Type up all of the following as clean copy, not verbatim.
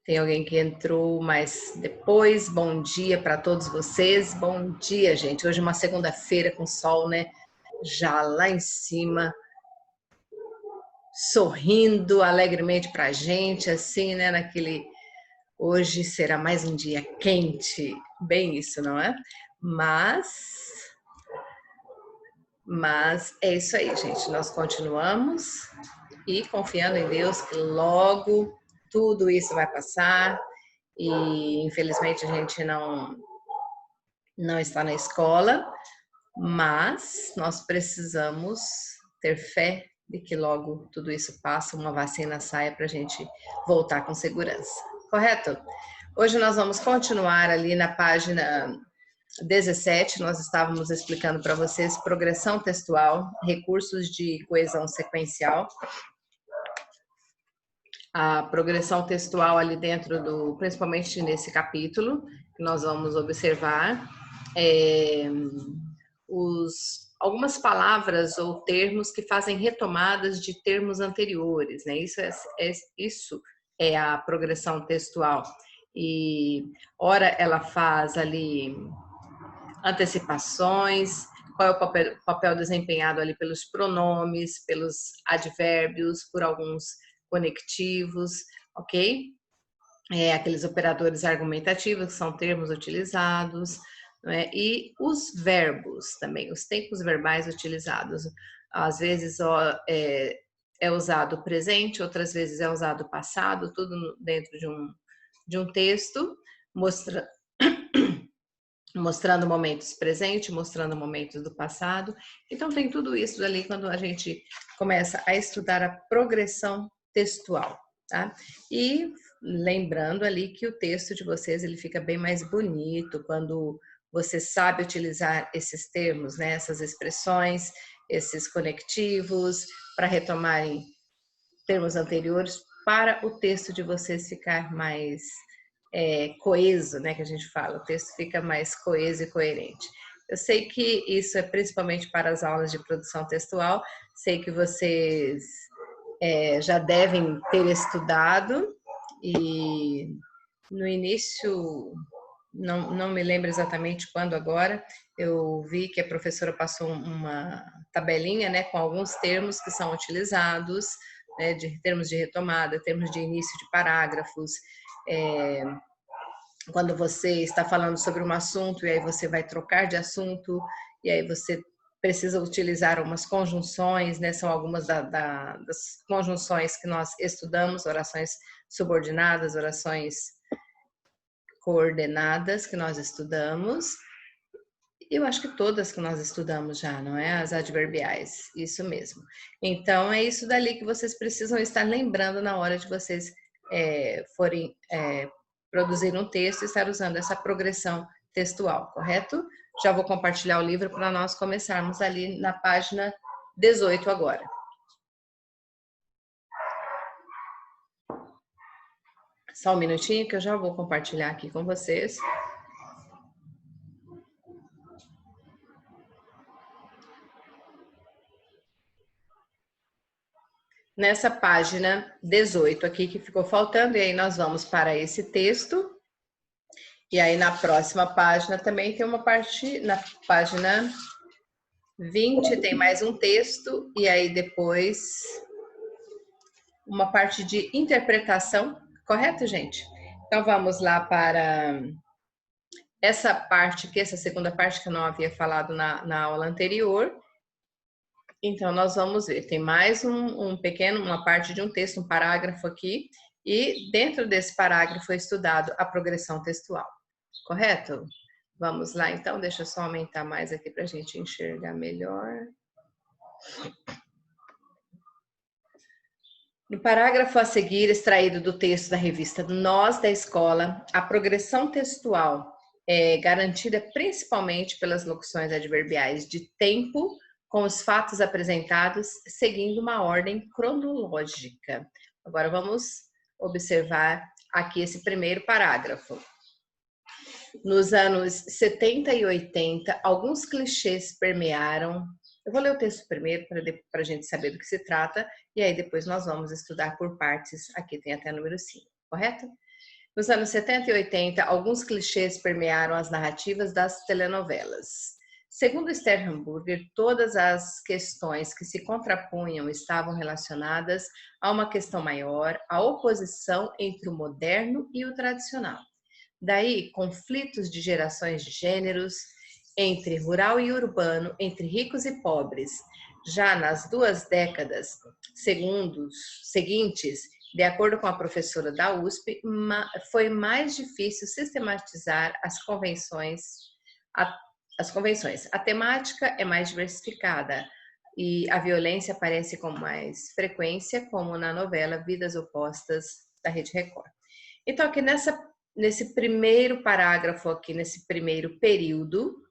Tem alguém que entrou mais depois. Bom dia para todos vocês. Bom dia, gente. Hoje é uma segunda-feira com sol, né? Já lá em cima, sorrindo alegremente pra gente, assim, né? Hoje será mais um dia quente. Bem isso, não é? Mas é isso aí, gente. Nós continuamos e confiando em Deus que logo tudo isso vai passar. E infelizmente a gente não está na escola, mas nós precisamos ter fé de que logo tudo isso passa, uma vacina saia para a gente voltar com segurança. Correto? Hoje nós vamos continuar ali na página 17, nós estávamos explicando para vocês progressão textual, recursos de coesão sequencial. A progressão textual ali dentro principalmente nesse capítulo, que nós vamos observar, algumas palavras ou termos que fazem retomadas de termos anteriores, né? Isso é a progressão textual. E ora ela faz ali antecipações, qual é o papel desempenhado ali pelos pronomes, pelos advérbios, por alguns conectivos, ok? Aqueles operadores argumentativos, que são termos utilizados, né? E os verbos também, os tempos verbais utilizados. Às vezes é usado o presente, outras vezes é usado o passado, tudo dentro de um texto, mostrando momentos presentes, mostrando momentos do passado. Então tem tudo isso ali quando a gente começa a estudar a progressão textual, tá? E lembrando ali que o texto de vocês ele fica bem mais bonito quando você sabe utilizar esses termos, né? Essas expressões, esses conectivos, para retomarem termos anteriores, para o texto de vocês ficar mais coeso, né, que a gente fala, o texto fica mais coeso e coerente. Eu sei que isso é principalmente para as aulas de produção textual, sei que vocês já devem ter estudado e no início, não me lembro exatamente quando agora, eu vi que a professora passou uma tabelinha, né, com alguns termos que são utilizados, né, de termos de retomada, termos de início de parágrafos, quando você está falando sobre um assunto e aí você vai trocar de assunto e aí você precisa utilizar umas conjunções, né? São algumas das conjunções que nós estudamos, orações subordinadas, orações coordenadas que nós estudamos. Eu acho que todas que nós estudamos já, não é? As adverbiais, isso mesmo. Então, é isso dali que vocês precisam estar lembrando na hora de vocês forem produzir um texto e estar usando essa progressão textual, correto? Já vou compartilhar o livro para nós começarmos ali na página 18 agora. Só um minutinho que eu já vou compartilhar aqui com vocês. Nessa página 18 aqui que ficou faltando, e aí nós vamos para esse texto. E aí na próxima página também tem uma parte, na página 20 tem mais um texto, e aí depois uma parte de interpretação, correto, gente? Então vamos lá para essa parte aqui, essa segunda parte que eu não havia falado na aula anterior. Então, nós vamos ver, tem mais uma parte de um texto, um parágrafo aqui, e dentro desse parágrafo é estudado a progressão textual, correto? Vamos lá, então, deixa eu só aumentar mais aqui para a gente enxergar melhor. No parágrafo a seguir, extraído do texto da revista Nós da Escola, a progressão textual é garantida principalmente pelas locuções adverbiais de tempo, com os fatos apresentados seguindo uma ordem cronológica. Agora vamos observar aqui esse primeiro parágrafo. Nos anos 70 e 80, alguns clichês permearam. Eu vou ler o texto primeiro para a gente saber do que se trata, e aí depois nós vamos estudar por partes. Aqui tem até o número 5, correto? Nos anos 70 e 80, alguns clichês permearam as narrativas das telenovelas. Segundo Esther Hamburger, todas as questões que se contrapunham estavam relacionadas a uma questão maior, a oposição entre o moderno e o tradicional. Daí, conflitos de gerações de gêneros, entre rural e urbano, entre ricos e pobres. Já nas 2 décadas seguintes, de acordo com a professora da USP, foi mais difícil sistematizar as convenções. A temática é mais diversificada e a violência aparece com mais frequência, como na novela Vidas Opostas da Rede Record. Então, aqui nesse primeiro parágrafo, aqui nesse primeiro período,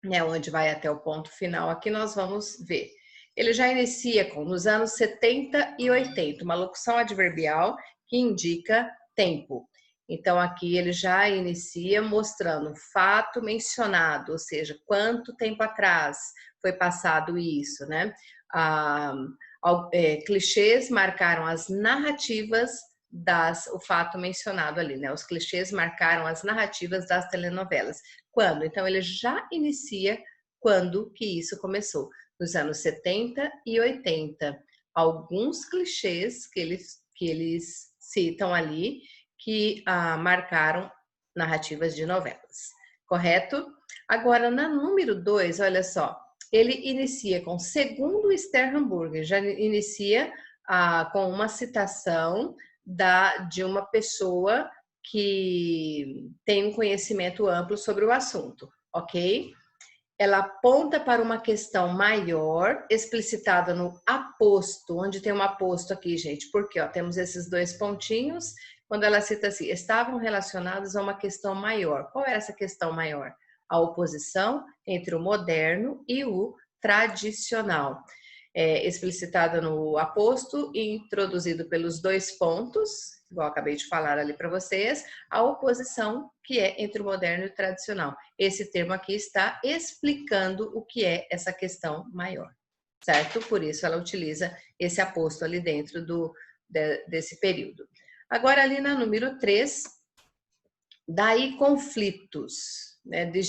né, onde vai até o ponto final, aqui nós vamos ver. Ele já inicia nos anos 70 e 80, uma locução adverbial que indica tempo. Então, aqui ele já inicia mostrando fato mencionado, ou seja, quanto tempo atrás foi passado isso, né? Clichês marcaram as narrativas o fato mencionado ali, né? Os clichês marcaram as narrativas das telenovelas. Quando? Então, ele já inicia quando que isso começou. Nos anos 70 e 80. Alguns clichês que eles citam ali que marcaram narrativas de novelas. Correto? Agora, na número 2, olha só, ele inicia com, segundo Esther Hamburger, já inicia com uma citação de uma pessoa que tem um conhecimento amplo sobre o assunto, ok? Ela aponta para uma questão maior, explicitada no aposto, onde tem um aposto aqui, gente, porque ó, temos esses 2 pontinhos, quando ela cita assim, estavam relacionados a uma questão maior. Qual era essa questão maior? A oposição entre o moderno e o tradicional. Explicitada no aposto e introduzido pelos 2 pontos, igual eu acabei de falar ali para vocês, a oposição que é entre o moderno e o tradicional. Esse termo aqui está explicando o que é essa questão maior, certo? Por isso ela utiliza esse aposto ali dentro desse período. Agora ali na número 3, daí conflitos, né, de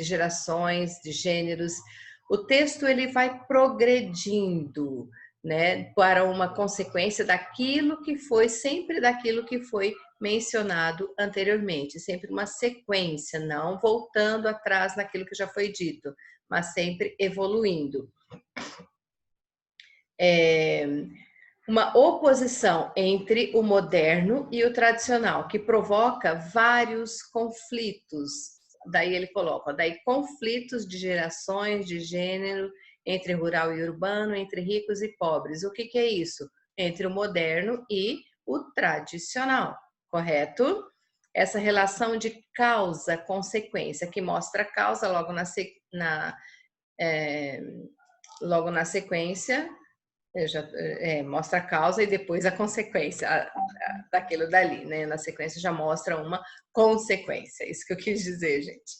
gerações, de gêneros. O texto ele vai progredindo, né, para uma consequência daquilo que foi mencionado anteriormente, sempre uma sequência, não voltando atrás naquilo que já foi dito, mas sempre evoluindo. Uma oposição entre o moderno e o tradicional, que provoca vários conflitos. Daí ele coloca, daí conflitos de gerações, de gênero, entre rural e urbano, entre ricos e pobres. O que é isso? Entre o moderno e o tradicional, correto? Essa relação de causa-consequência, que mostra a causa logo na sequência, mostra a causa e depois a consequência daquilo dali, né? Na sequência já mostra uma consequência, isso que eu quis dizer, gente.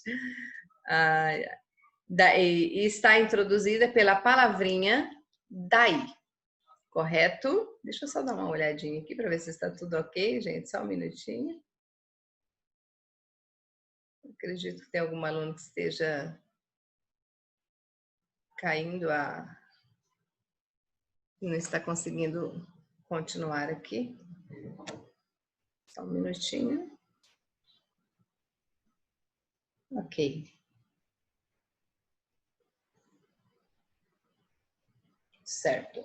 E está introduzida pela palavrinha daí, correto? Deixa eu só dar uma olhadinha aqui para ver se está tudo ok, gente, só um minutinho. Acredito que tem algum aluno que esteja caindo não está conseguindo continuar aqui. Só um minutinho. Ok. Certo.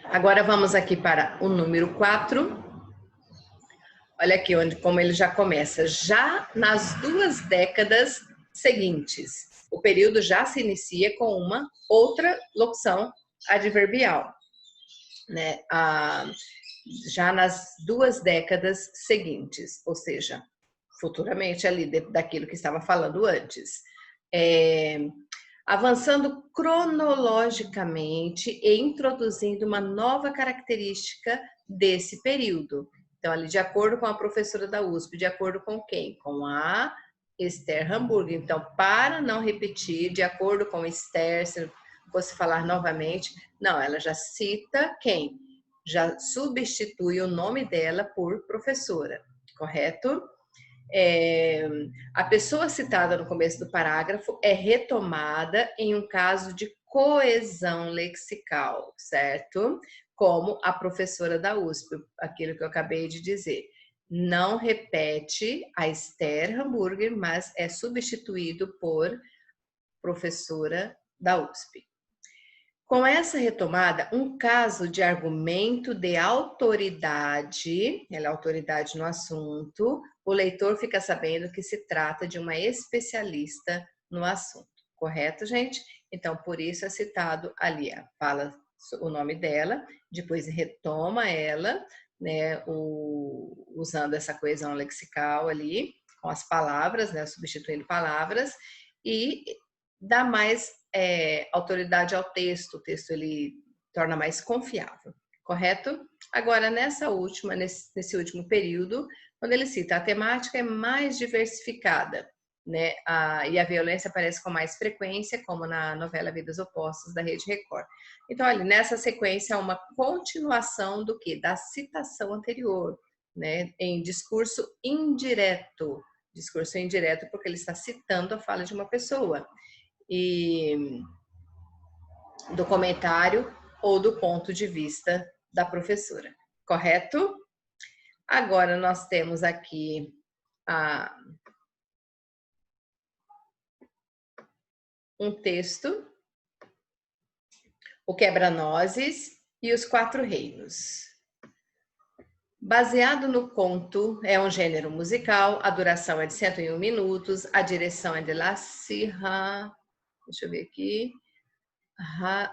Agora vamos aqui para o número 4. Olha aqui como ele já começa. Já nas 2 décadas seguintes, o período já se inicia com uma outra locução adverbial, né? Já nas 2 décadas seguintes, ou seja, futuramente ali daquilo que estava falando antes. Avançando cronologicamente e introduzindo uma nova característica desse período. Então, ali, de acordo com a professora da USP, de acordo com quem? Com a Esther Hamburger. Então, para não repetir, de acordo com Esther, se fosse falar novamente, não, ela já cita quem? já substitui o nome dela por professora, correto? A pessoa citada no começo do parágrafo é retomada em um caso de coesão lexical, certo? Como a professora da USP, aquilo que eu acabei de dizer. Não repete a Esther Hamburger, mas é substituído por professora da USP. Com essa retomada, um caso de argumento de autoridade, ela é autoridade no assunto, o leitor fica sabendo que se trata de uma especialista no assunto, correto, gente? Então, por isso é citado ali, fala o nome dela, depois retoma ela, né, usando essa coesão lexical ali, com as palavras, né, substituindo palavras, e dá mais autoridade ao texto, o texto ele torna mais confiável, correto? Agora, nesse último período, quando ele cita a temática é mais diversificada, né? E a violência aparece com mais frequência, como na novela Vidas Opostas, da Rede Record. Então, olha, nessa sequência, há uma continuação do quê? Da citação anterior, né? Em discurso indireto. Discurso indireto porque ele está citando a fala de uma pessoa. E do comentário ou do ponto de vista da professora, correto? Agora nós temos aqui um texto, o Quebra-Nozes e os Quatro Reinos. Baseado no conto, é um gênero musical, a duração é de 101 minutos, a direção é de Lassira, deixa eu ver aqui,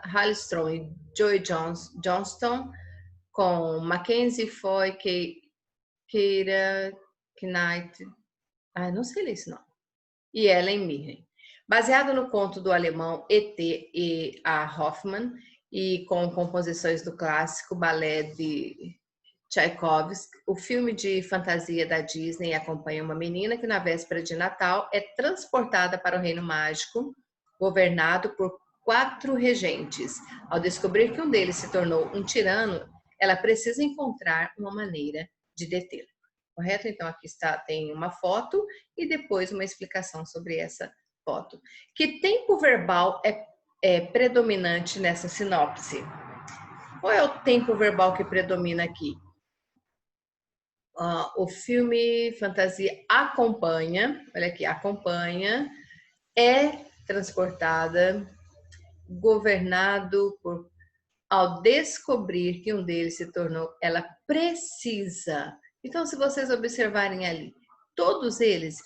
Hallström e Joy Johnston, com Mackenzie Foy, Keira Knight, não sei ler isso não, e Ellen Mirren. Baseado no conto do alemão E.T. e A. Hoffmann, e com composições do clássico balé de Tchaikovsky, o filme de fantasia da Disney acompanha uma menina que na véspera de Natal é transportada para o Reino Mágico, governado por 4 regentes. Ao descobrir que um deles se tornou um tirano, ela precisa encontrar uma maneira de detê-lo. Correto? Então aqui tem uma foto e depois uma explicação sobre essa foto. Que tempo verbal é predominante nessa sinopse? Qual é o tempo verbal que predomina aqui? O filme fantasia acompanha, olha aqui, acompanha, é transportada, governado por, ao descobrir que um deles se tornou, ela precisa. Então, se vocês observarem ali, todos eles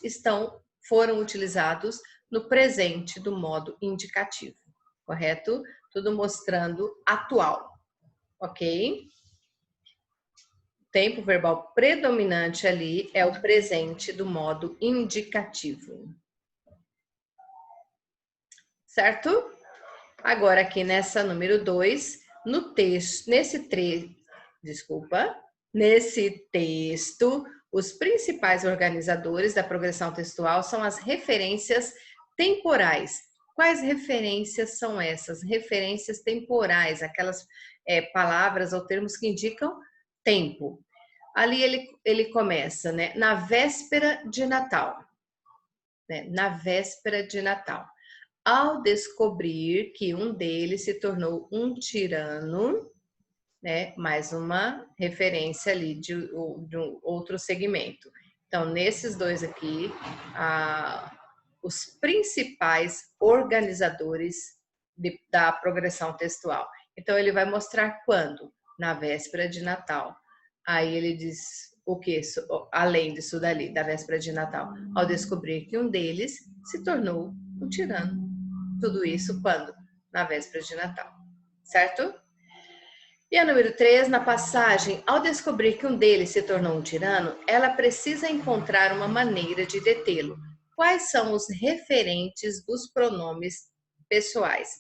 foram utilizados no presente do modo indicativo, correto? Tudo mostrando atual, ok? Tempo verbal predominante ali é o presente do modo indicativo. Certo? Agora aqui nessa número 2, no texto, nesse texto, os principais organizadores da progressão textual são as referências temporais. Quais referências são essas? Referências temporais, aquelas palavras ou termos que indicam tempo. Ali ele começa, né? Na véspera de Natal. Né? Na véspera de Natal. Ao descobrir que um deles se tornou um tirano, né? Mais uma referência ali de um outro segmento. Então, nesses dois aqui, os principais organizadores da progressão textual. Então, ele vai mostrar quando? Na véspera de Natal. Aí ele diz o que? Além disso dali, da véspera de Natal. Ao descobrir que um deles se tornou um tirano. Tudo isso quando? Na véspera de Natal. Certo? E a número 3, na passagem, ao descobrir que um deles se tornou um tirano, ela precisa encontrar uma maneira de detê-lo. Quais são os referentes dos pronomes pessoais?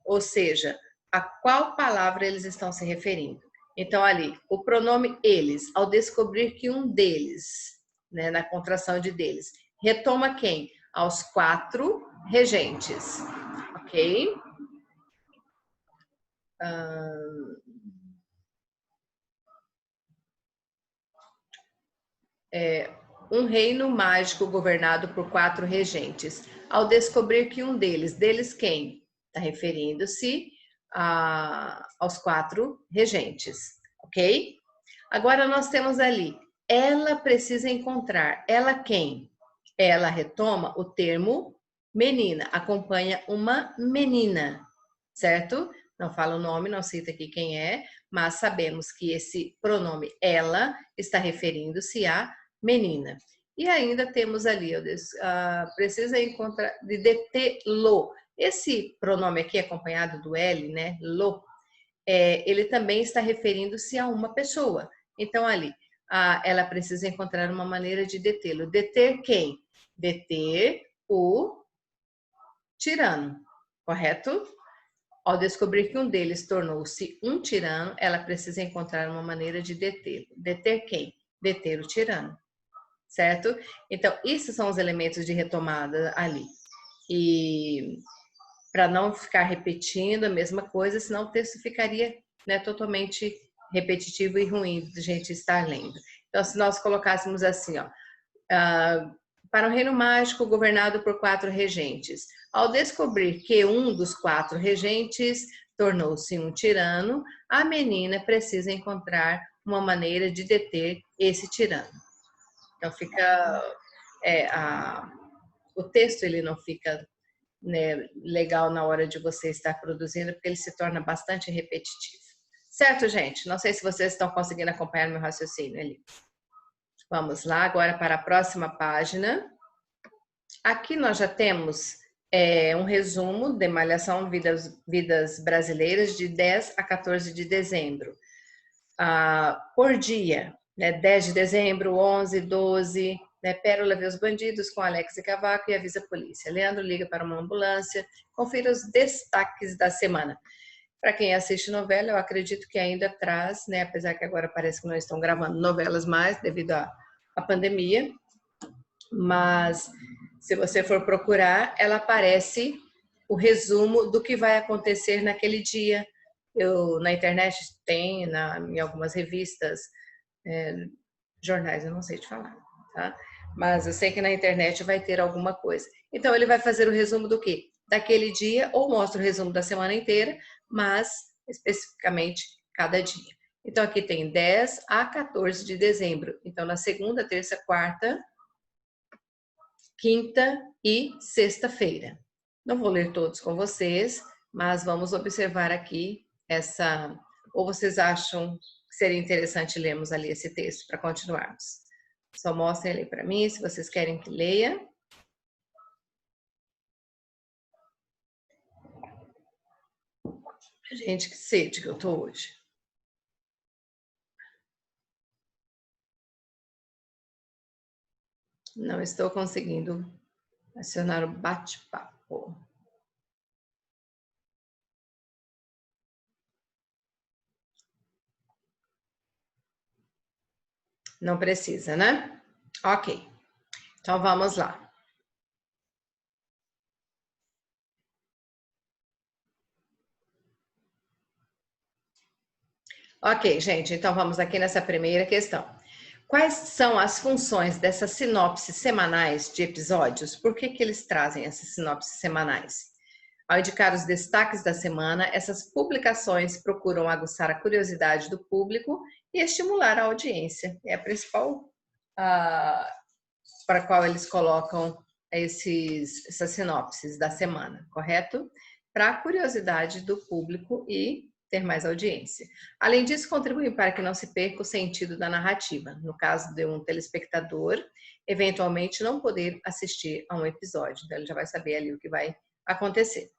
Ou seja, a qual palavra eles estão se referindo? Então, ali, o pronome eles, ao descobrir que um deles, né, na contração de deles, retoma quem? Aos 4 regentes, ok? um reino mágico governado por 4 regentes. Ao descobrir que um deles quem? Está referindo-se aos 4 regentes, ok? Agora nós temos ali, ela precisa encontrar, ela quem? Ela retoma o termo menina, acompanha uma menina, certo? Não fala o nome, não cita aqui quem é, mas sabemos que esse pronome ela está referindo-se à menina. E ainda temos ali, precisa encontrar, de detê-lo. Esse pronome aqui acompanhado do L, né, lo, ele também está referindo-se a uma pessoa. Então ali, ela precisa encontrar uma maneira de detê-lo. Deter quem? Deter o tirano, correto? Ao descobrir que um deles tornou-se um tirano, ela precisa encontrar uma maneira de detê-lo. Deter quem? Deter o tirano, certo? Então, esses são os elementos de retomada ali. E para não ficar repetindo a mesma coisa, senão o texto ficaria, né, totalmente repetitivo e ruim de a gente estar lendo. Então, se nós colocássemos assim, ó, para um reino mágico governado por 4 regentes. Ao descobrir que um dos 4 regentes tornou-se um tirano, a menina precisa encontrar uma maneira de deter esse tirano. Então fica o texto ele não fica, né, legal na hora de você estar produzindo, porque ele se torna bastante repetitivo. Certo, gente? Não sei se vocês estão conseguindo acompanhar meu raciocínio ali. Vamos lá agora para a próxima página. Aqui nós já temos um resumo de Malhação Vidas Brasileiras de 10 a 14 de dezembro. Por dia, né, 10 de dezembro, 11, 12, né, Pérola vê os bandidos com Alex e Cavaco e avisa a polícia. Leandro liga para uma ambulância, confira os destaques da semana. Para quem assiste novela, eu acredito que ainda traz, né, apesar que agora parece que não estão gravando novelas mais devido à pandemia, mas se você for procurar, ela aparece o resumo do que vai acontecer naquele dia. Na internet tem, em algumas revistas, jornais, eu não sei te falar, tá? Mas eu sei que na internet vai ter alguma coisa. Então ele vai fazer o resumo do quê? Daquele dia, ou mostra o resumo da semana inteira, mas especificamente cada dia. Então aqui tem 10 a 14 de dezembro. Então na segunda, terça, quarta, quinta e sexta-feira. Não vou ler todos com vocês, mas vamos observar aqui essa... Ou vocês acham que seria interessante lermos ali esse texto para continuarmos? Só mostrem ali para mim, se vocês querem que leia. Gente, que sede que eu tô hoje. Não estou conseguindo acionar o bate-papo. Não precisa, né? Ok. Então vamos lá. Ok, gente, então vamos aqui nessa primeira questão. Quais são as funções dessas sinopses semanais de episódios? Por que eles trazem essas sinopses semanais? Ao indicar os destaques da semana, essas publicações procuram aguçar a curiosidade do público e estimular a audiência. É a principal para a qual eles colocam essas sinopses da semana, correto? Para a curiosidade do público e ter mais audiência. Além disso, contribuem para que não se perca o sentido da narrativa, no caso de um telespectador, eventualmente não poder assistir a um episódio, então ele já vai saber ali o que vai acontecer,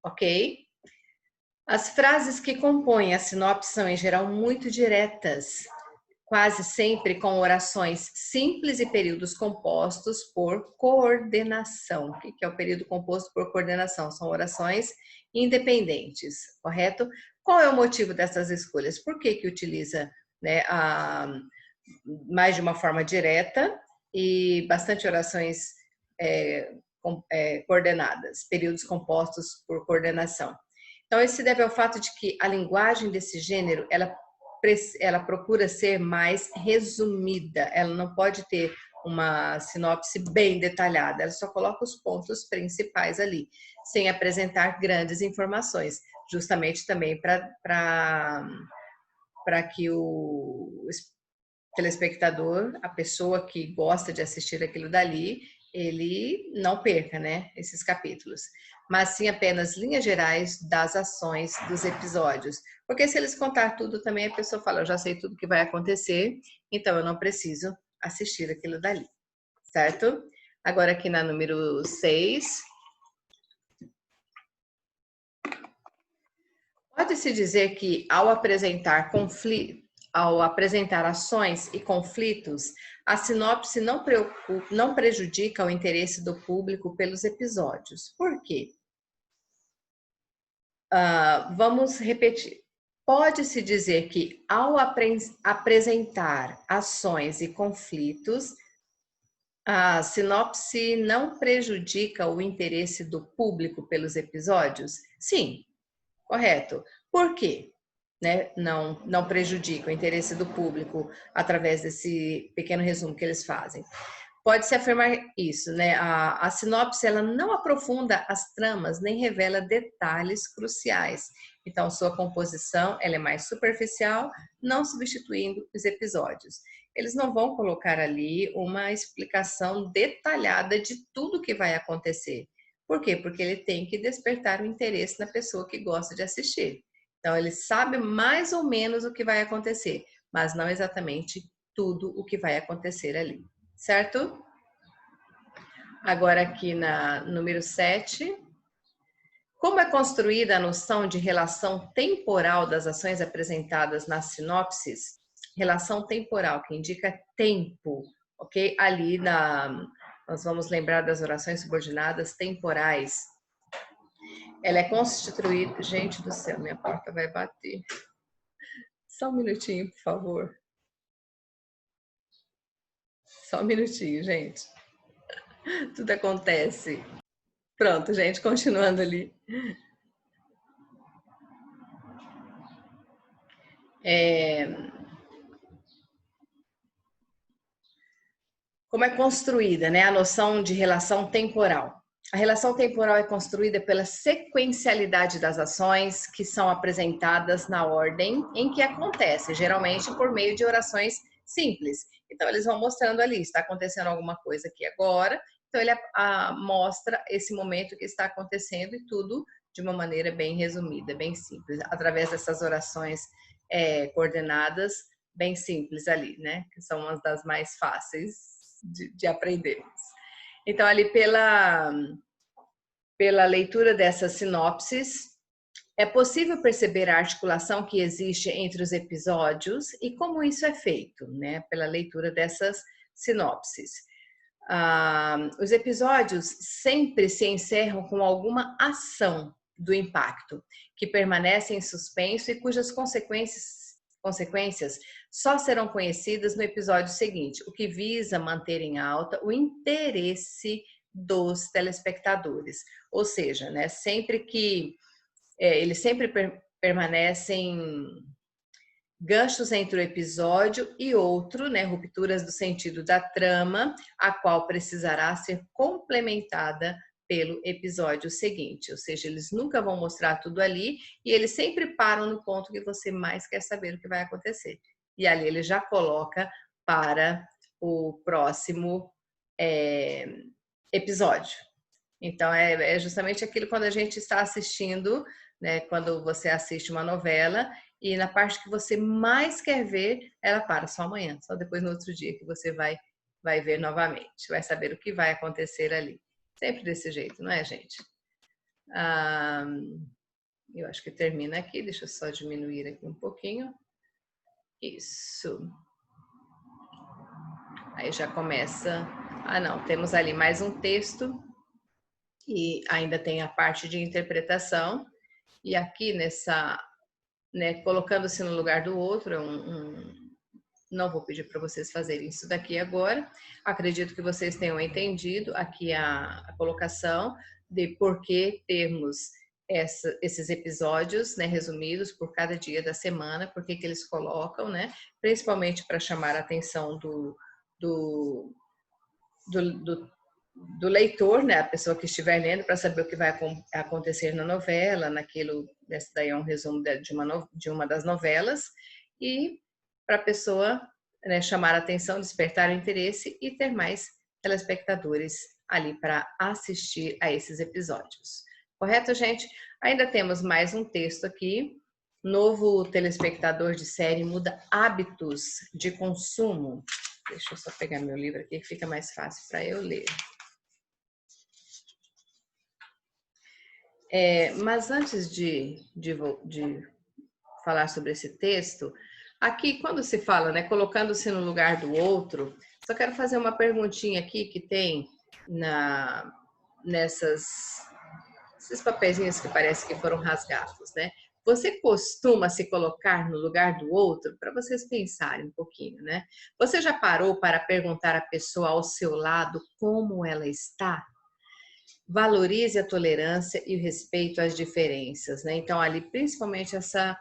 ok? As frases que compõem a sinopse são, em geral, muito diretas, quase sempre com orações simples e períodos compostos por coordenação. O que é o período composto por coordenação? São orações independentes, correto? Qual é o motivo dessas escolhas? Por que utiliza, né, mais de uma forma direta e bastante orações coordenadas, períodos compostos por coordenação? Então, isso se deve ao fato de que a linguagem desse gênero, ela ela procura ser mais resumida, ela não pode ter uma sinopse bem detalhada, ela só coloca os pontos principais ali, sem apresentar grandes informações, justamente também para que o telespectador, a pessoa que gosta de assistir aquilo dali, ele não perca, né, esses capítulos. Mas sim apenas linhas gerais das ações dos episódios. Porque se eles contar tudo também, a pessoa fala, eu já sei tudo que vai acontecer, então eu não preciso assistir aquilo dali, certo? Agora aqui na número 6. Pode-se dizer que ao apresentar ações e conflitos, a sinopse não prejudica o interesse do público pelos episódios. Por quê? Vamos repetir. Pode-se dizer que ao apresentar ações e conflitos, a sinopse não prejudica o interesse do público pelos episódios? Sim, correto. Por quê? Né? Não prejudica o interesse do público através desse pequeno resumo que eles fazem. Pode-se afirmar isso, né? A sinopse ela não aprofunda as tramas nem revela detalhes cruciais. Então, sua composição ela é mais superficial, não substituindo os episódios. Eles não vão colocar ali uma explicação detalhada de tudo que vai acontecer. Por quê? Porque ele tem que despertar o interesse na pessoa que gosta de assistir. Então, ele sabe mais ou menos o que vai acontecer, mas não exatamente tudo o que vai acontecer ali. Certo? Agora aqui na número 7. Como é construída a noção de relação temporal das ações apresentadas nas sinopses? Relação temporal, que indica tempo, ok? Ali nós vamos lembrar das orações subordinadas temporais. Ela é constituída... Gente do céu, minha porta vai bater. Só um minutinho, por favor. Só um minutinho, gente. Tudo acontece. Pronto, gente, continuando ali. Como é construída, né, a noção de relação temporal? A relação temporal é construída pela sequencialidade das ações que são apresentadas na ordem em que acontece, geralmente por meio de orações simples. Então, eles vão mostrando ali, está acontecendo alguma coisa aqui agora, então ele mostra esse momento que está acontecendo e tudo de uma maneira bem resumida, bem simples, através dessas orações coordenadas, bem simples ali, né? Que são uma das mais fáceis de aprender. Então, ali pela leitura dessas sinopses, é possível perceber a articulação que existe entre os episódios e como isso é feito, né? Pela leitura dessas sinopses. Os episódios sempre se encerram com alguma ação do impacto, que permanece em suspenso e cujas consequências só serão conhecidas no episódio seguinte, o que visa manter em alta o interesse dos telespectadores. Ou seja, né, sempre que eles sempre permanecem ganchos entre o episódio e outro, né, rupturas do sentido da trama, a qual precisará ser complementada pelo episódio seguinte, ou seja, eles nunca vão mostrar tudo ali e eles sempre param no ponto que você mais quer saber o que vai acontecer. E ali ele já coloca para o próximo episódio. Então, é justamente aquilo quando a gente está assistindo, né, quando você assiste uma novela e na parte que você mais quer ver, ela para só amanhã, só depois no outro dia que você vai ver novamente, vai saber o que vai acontecer ali. Sempre desse jeito, não é, gente? Eu acho que termina aqui, deixa eu só diminuir aqui um pouquinho. Isso. Aí já começa... não, temos ali mais um texto e ainda tem a parte de interpretação. E aqui nessa, né, colocando-se no lugar do outro, não vou pedir para vocês fazerem isso daqui agora. Acredito que vocês tenham entendido aqui a colocação de por que termos esses episódios, né, resumidos por cada dia da semana, por que eles colocam, né, principalmente para chamar a atenção do, do, do leitor, né, a pessoa que estiver lendo, para saber o que vai acontecer na novela, naquilo, esse daí é um resumo de uma das novelas, e para a pessoa, né, chamar a atenção, despertar o interesse e ter mais telespectadores ali para assistir a esses episódios. Correto, gente? Ainda temos mais um texto aqui. Novo telespectador de série muda hábitos de consumo. Deixa eu só pegar meu livro aqui que fica mais fácil para eu ler. Mas antes de falar sobre esse texto, aqui quando se fala, né, colocando-se no lugar do outro, só quero fazer uma perguntinha aqui que tem esses papeizinhos que parece que foram rasgados, né? Você costuma se colocar no lugar do outro? Para vocês pensarem um pouquinho, né? Você já parou para perguntar à pessoa ao seu lado como ela está? Valorize a tolerância e o respeito às diferenças, né? Então, ali, principalmente essa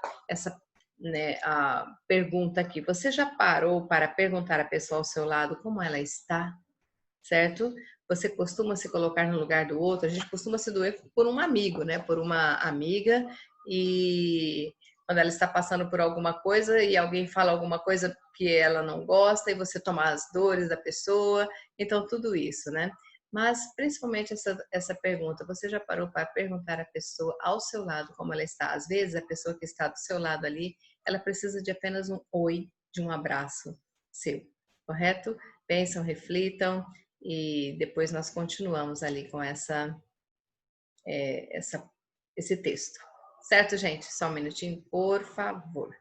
né, a pergunta aqui. Você já parou para perguntar à pessoa ao seu lado como ela está? Certo? Você costuma se colocar no lugar do outro, a gente costuma se doer por um amigo, né? Por uma amiga, e quando ela está passando por alguma coisa e alguém fala alguma coisa que ela não gosta e você toma as dores da pessoa, então tudo isso, né? Mas principalmente essa pergunta, você já parou para perguntar à pessoa ao seu lado como ela está? Às vezes a pessoa que está do seu lado ali, ela precisa de apenas um oi, de um abraço seu, correto? Pensam, reflitam e depois nós continuamos ali com esse texto. Certo, gente? Só um minutinho, por favor.